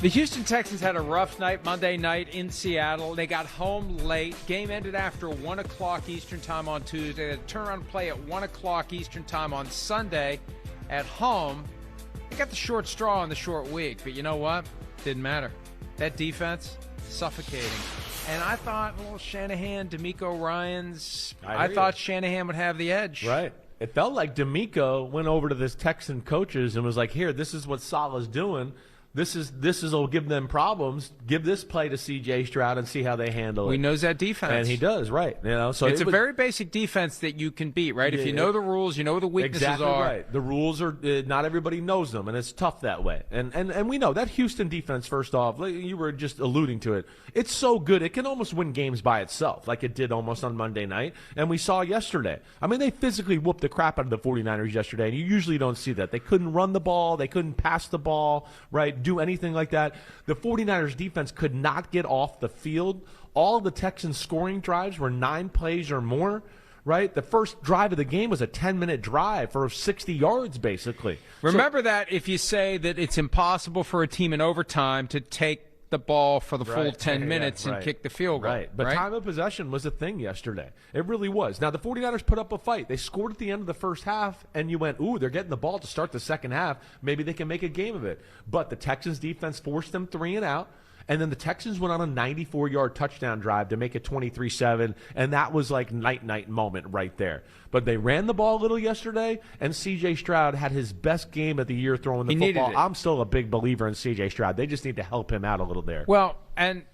The Houston Texans had a rough night Monday night in Seattle. They got home late. Game ended after 1 o'clock Eastern time on Tuesday. They had to turn around and play at 1 o'clock Eastern time on Sunday at home. They got the short straw on the short week, but you know what? Didn't matter. That defense, suffocating. And I thought, well, Shanahan, DeMeco Ryans, I thought Shanahan would have the edge. Right. It felt like DeMeco went over to this Texan coaches and was like, here, this is what Salah's doing. This will give them problems. Give this play to C.J. Stroud and see how they handle it. He knows that defense. And he does, right. So it's a very basic defense that you can beat, right? If you know the rules, you know the weaknesses exactly are. Right. The rules are not everybody knows them, and it's tough that way. And we know that Houston defense, first off, you were just alluding to it, it's so good it can almost win games by itself, like it did almost on Monday night. And we saw yesterday. I mean, they physically whooped the crap out of the 49ers yesterday, and you usually don't see that. They couldn't run the ball. They couldn't pass the ball, right? Do anything like that. The 49ers defense could not get off the field. All the Texans scoring drives were 9 plays or more, right? The first drive of the game was a 10-minute drive for 60 yards, basically. Remember that if you say that it's impossible for a team in overtime to take the ball for the full 10 minutes and kick the field goal. Right, but time of possession was a thing yesterday. It really was. Now, the 49ers put up a fight. They scored at the end of the first half, and you went, ooh, they're getting the ball to start the second half. Maybe they can make a game of it. But the Texans defense forced them 3 and out. And then the Texans went on a 94-yard touchdown drive to make it 23-7, and that was like night-night moment right there. But they ran the ball a little yesterday, and C.J. Stroud had his best game of the year throwing the football. I'm still a big believer in C.J. Stroud. They just need to help him out a little there. Well, and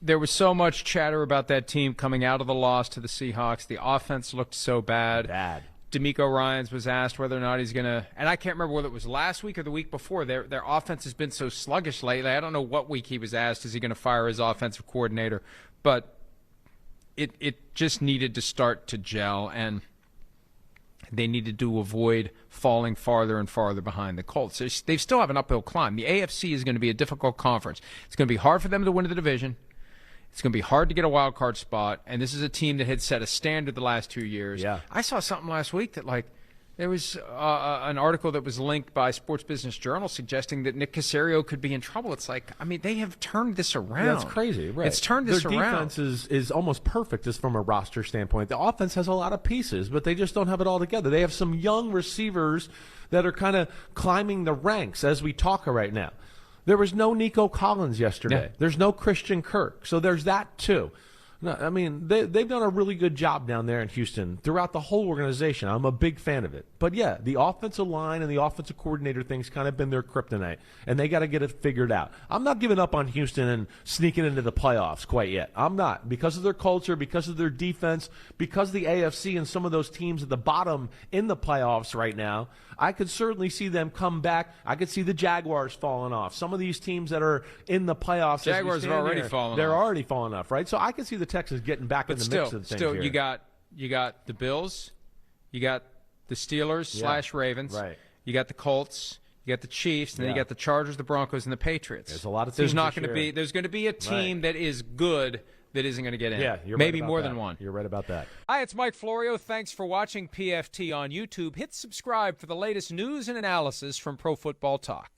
there was so much chatter about that team coming out of the loss to the Seahawks. The offense looked so bad. DeMeco Ryans was asked whether or not he's going to – and I can't remember whether it was last week or the week before. Their offense has been so sluggish lately. I don't know what week he was asked, is he going to fire his offensive coordinator. But it just needed to start to gel, and they needed to avoid falling farther and farther behind the Colts. They still have an uphill climb. The AFC is going to be a difficult conference. It's going to be hard for them to win the division. It's going to be hard to get a wild card spot, and this is a team that had set a standard the last 2 years. Yeah. I saw something last week that, like, there was an article that was linked by Sports Business Journal suggesting that Nick Caserio could be in trouble. It's like, I mean, they have turned this around. That's crazy, right? It's turned this around. Their defense is almost perfect just from a roster standpoint. The offense has a lot of pieces, but they just don't have it all together. They have some young receivers that are kind of climbing the ranks as we talk right now. There was no Nico Collins yesterday. Yeah. There's no Christian Kirk. So there's that, too. No, I mean, they've done a really good job down there in Houston throughout the whole organization. I'm a big fan of it. But, yeah, the offensive line and the offensive coordinator thing's kind of been their kryptonite, and they got to get it figured out. I'm not giving up on Houston and sneaking into the playoffs quite yet. I'm not. Because of their culture, because of their defense, because of the AFC and some of those teams at the bottom in the playoffs right now, I could certainly see them come back. I could see the Jaguars falling off. Some of these teams that are in the playoffs, Jaguars have already fallen off. They're already falling off, right? So I could see the Texans getting back in the mix of things still, here. you got the Bills, you got the Steelers / Ravens, right? You got the Colts, you got the Chiefs, and then you got the Chargers, the Broncos, and the Patriots. There's a lot of teams. There's going to be a team that is good that isn't going to get in. Yeah, you're maybe right about more that. than one. You're right about that. Hi, it's Mike Florio. Thanks for watching PFT on YouTube. Hit subscribe for the latest news and analysis from Pro Football Talk.